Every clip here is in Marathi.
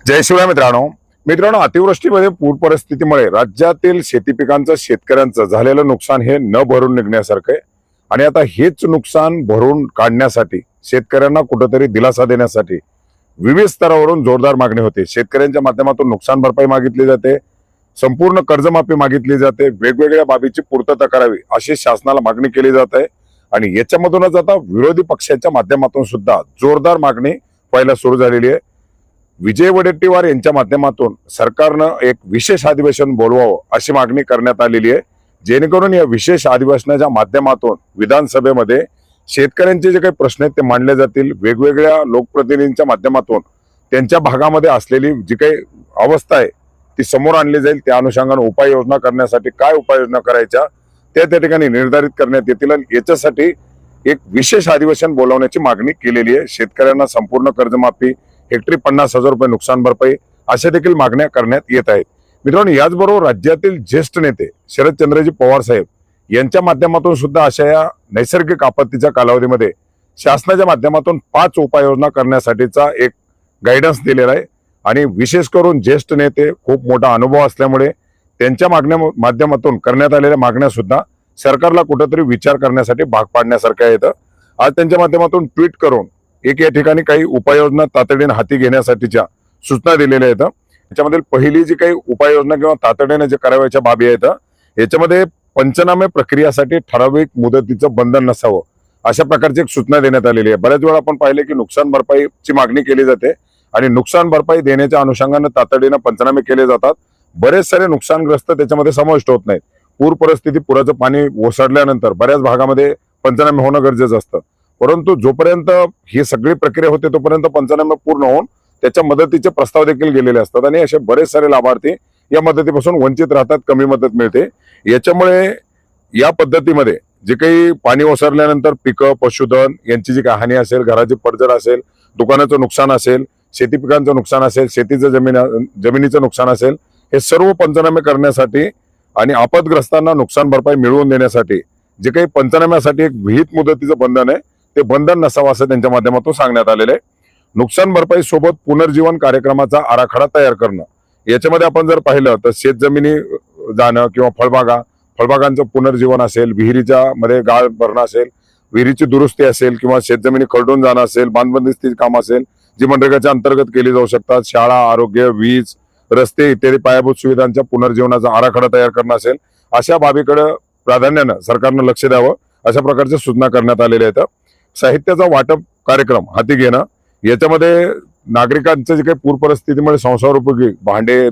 जय शिवराय मित्रांनो अतिवृष्टीमध्ये पूर परिस्थितीमुळे राज्यातील शेती पिकांचं शेतकऱ्यांचं झालेलं नुकसान हे न भरून निघण्यासारखं आहे। आणि आता हेच नुकसान भरून काढण्यासाठी शेतकऱ्यांना कुठेतरी दिलासा देण्यासाठी विविध स्तरावरून जोरदार मागणी होते। शेतकऱ्यांच्या माध्यमातून नुकसान भरपाई मागितली जाते, संपूर्ण कर्जमाफी मागितली जाते, वेगवेगळ्या बाबीची पूर्तता करावी अशी शासनाला मागणी केली जात आहे। आणि याच्यामधूनच आता विरोधी पक्षाच्या माध्यमातून सुद्धा जोरदार मागणी व्हायला सुरू झालेली आहे। विजय वडेट्टीवार यांच्या माध्यमातून सरकारनं एक विशेष अधिवेशन बोलवावं अशी मागणी करण्यात आलेली आहे, जेणेकरून या विशेष अधिवेशनाच्या माध्यमातून विधानसभेमध्ये शेतकऱ्यांचे जे काही प्रश्न आहेत ते मांडले जातील। वेगवेगळ्या लोकप्रतिनिधींच्या माध्यमातून त्यांच्या भागामध्ये असलेली जी काही अवस्था आहे ती समोर आणली जाईल। त्या अनुषंगाने उपाययोजना करण्यासाठी काय उपाययोजना करायच्या त्या ठिकाणी निर्धारित करण्यात येतील। आणि याच्यासाठी एक विशेष अधिवेशन बोलवण्याची मागणी केलेली आहे। शेतकऱ्यांना संपूर्ण कर्जमाफी, हेक्टरी 50,000 रुपये नुकसान भरपाई अशा देखील मागण्या करण्यात येत आहेत। मित्रांनो, याचबरोबर राज्यातील ज्येष्ठ नेते शरदचंद्रजी पवार साहेब यांच्या माध्यमातून सुद्धा अशा या नैसर्गिक आपत्तीच्या कालावधीमध्ये शासनाच्या माध्यमातून 5 उपाययोजना करण्यासाठीचा एक गायडन्स दिलेला आहे। आणि विशेष करून ज्येष्ठ नेते खूप मोठा अनुभव असल्यामुळे त्यांच्या माध्यमातून करण्यात आलेल्या मागण्या सुद्धा सरकारला कुठेतरी विचार करण्यासाठी भाग पाडण्यासारख्या आहेत। आज त्यांच्या माध्यमातून ट्विट करून या ठिकाणी काही उपाययोजना तातडीने हाती घेण्यासाठीच्या सूचना दिलेल्या आहेत। याच्यामध्ये पहिली जी काही उपाययोजना किंवा तातडीने जे करावयाच्या बाबी आहेत याच्यामध्ये पंचनामे प्रक्रियासाठी ठराविक मुदतीचं बंधन नसावं अशा प्रकारची एक सूचना देण्यात आलेली आहे। बऱ्याच वेळा आपण पाहिले की नुकसान भरपाईची मागणी केली जाते आणि नुकसान भरपाई देण्याच्या अनुषंगाने तातडीने पंचनामे केले जातात। बरेच सारे नुकसानग्रस्त त्याच्यामध्ये समाविष्ट होत नाहीत। पूर परिस्थिती, पुराचं पाणी ओसरल्यानंतर बऱ्याच भागामध्ये पंचनामे होणं गरजेचं असतं, परंतु जोपर्यंत ही सगळी प्रक्रिया होते तोपर्यंत पंचनामे पूर्ण होऊन त्याच्या मदतीचे प्रस्ताव देखील गेलेले असतात आणि असे बरेच सारे लाभार्थी या मदतीपासून वंचित राहतात, कमी मदत मिळते। याच्यामुळे या पद्धतीमध्ये जे काही पाणी ओसरल्यानंतर पिकं, पशुधन यांची जी काही हानी असेल, घराची पडझड असेल, दुकानाचं नुकसान असेल, शेती पिकांचं नुकसान असेल, शेतीचं जमिनीचं नुकसान असेल, हे सर्व पंचनामे करण्यासाठी आणि आपदग्रस्तांना नुकसान भरपाई मिळवून देण्यासाठी जे काही पंचनाम्यासाठी एक विहित मुदतीचं बंधन आहे ते बंधन नसावं असं त्यांच्या माध्यमातून सांगण्यात आलेलं आहे। नुकसान भरपाई सोबत पुनर्जीवन कार्यक्रमाचा आराखडा तयार करणं, याच्यामध्ये आपण जर पाहिलं तर शेतजमिनी जाणं किंवा फळबागांचं पुनर्जीवन असेल, विहिरीच्या मध्ये गाळ भरणं असेल, विहिरीची दुरुस्ती असेल किंवा शेतजमिनी खरडून जाणं असेल, बांधबंदिस्ती काम असेल जी मनरेगाच्या अंतर्गत केली जाऊ शकतात, शाळा, आरोग्य, वीज, रस्ते इत्यादी पायाभूत सुविधांच्या पुनर्जीवनाचा आराखडा तयार करणं असेल, अशा बाबीकडे प्राधान्यानं सरकारनं लक्ष द्यावं अशा प्रकारच्या सूचना करण्यात आलेल्या आहेत। साहित्याचा वाटप कार्यक्रम हाती घेणं, याच्यामध्ये नागरिकांचं जे काही पूर परिस्थितीमुळे संसारोपयोगी भांडे,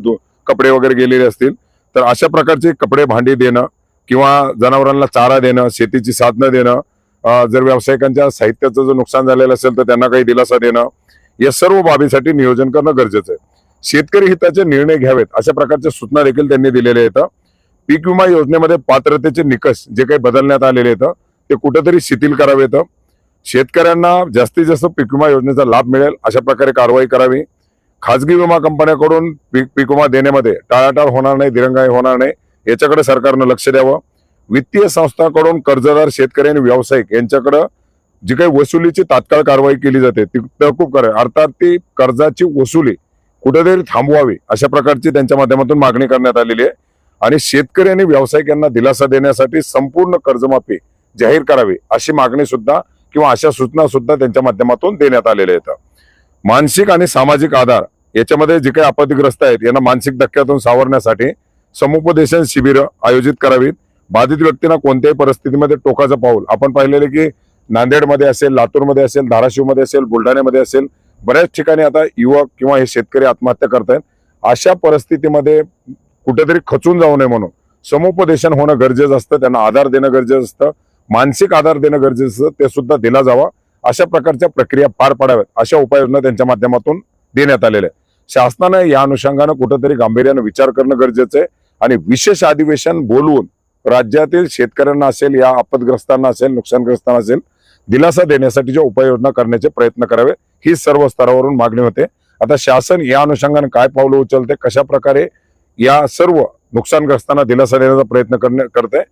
कपडे वगैरे गेलेले असतील तर अशा प्रकारचे कपडे, भांडी देणं किंवा जनावरांना चारा देणं, शेतीची साधनं देणं, जर व्यावसायिकांच्या साहित्याचं जर नुकसान झालेलं असेल तर त्यांना काही दिलासा देणं, या सर्व बाबीसाठी नियोजन करणं गरजेचं आहे। शेतकरी हिताचे निर्णय घ्यावेत अशा प्रकारच्या सूचना देखील त्यांनी दिलेल्या आहेत। पीक विमा योजनेमध्ये पात्रतेचे निकष जे काही बदलण्यात आलेले आहेत ते कुठेतरी शिथिल करावेत। शेतकऱ्यांना जास्तीत जास्त पीक विमा योजनेचा लाभ मिळेल अशा प्रकारे कारवाई करावी। खाजगी विमा कंपन्यांकडून पीक विमा देण्यामध्ये टाळाटाळ होणार नाही, दिरंगाई होणार नाही, याच्याकडे सरकारनं लक्ष द्यावं। वित्तीय संस्थांकडून कर्जदार, शेतकरी आणि व्यावसायिक यांच्याकडे जी काही वसुलीची तात्काळ कारवाई केली जाते ती तहकूब करावी, अर्थात ती कर्जाची वसुली कुठेतरी थांबवावी अशा प्रकारची त्यांच्या माध्यमातून मागणी करण्यात आलेली आहे। आणि शेतकरी आणि व्यावसायिक यांना दिलासा देण्यासाठी संपूर्ण कर्जमाफी जाहीर करावी अशी मागणी सुद्धा किंवा अशा सूचना सुद्धा त्यांच्या माध्यमातून देण्यात आलेल्या आहेत। मानसिक आणि सामाजिक आधार, याच्यामध्ये जे काही आपत्तीग्रस्त आहेत यांना मानसिक धक्क्यातून सावरण्यासाठी समुपदेशन शिबिरं आयोजित करावीत। बाधित व्यक्तींना कोणत्याही परिस्थितीमध्ये टोकाचं पाऊल, आपण पाहिलेले की नांदेडमध्ये असेल, लातूरमध्ये असेल, धाराशिवमध्ये असेल, बुलढाण्यामध्ये असेल, बऱ्याच ठिकाणी आता युवक किंवा हे शेतकरी आत्महत्या करतायत। अशा परिस्थितीमध्ये कुठेतरी खचून जाऊ नये म्हणून समुपदेशन होणं गरजेचं असतं, त्यांना आधार देणं गरजेचं असतं, मानसिक आधार देणं गरजेचं असतं, ते सुद्धा दिला जावा अशा प्रकारच्या प्रक्रिया पार पाडाव्यात अशा उपाययोजना त्यांच्या माध्यमातून देण्यात आलेल्या आहे। शासनाने या अनुषंगाने कुठेतरी गांभीर्याने विचार करणं गरजेचं आहे आणि विशेष अधिवेशन बोलवून राज्यातील शेतकऱ्यांना असेल, या आपदग्रस्तांना असेल, नुकसानग्रस्तांना असेल, दिलासा देण्यासाठीच्या उपाययोजना करण्याचे प्रयत्न करावे ही सर्व स्तरावरून मागणी होते। आता शासन या अनुषंगाने काय पावलं उचलते, कशा प्रकारे या सर्व नुकसानग्रस्तांना दिलासा देण्याचा प्रयत्न करते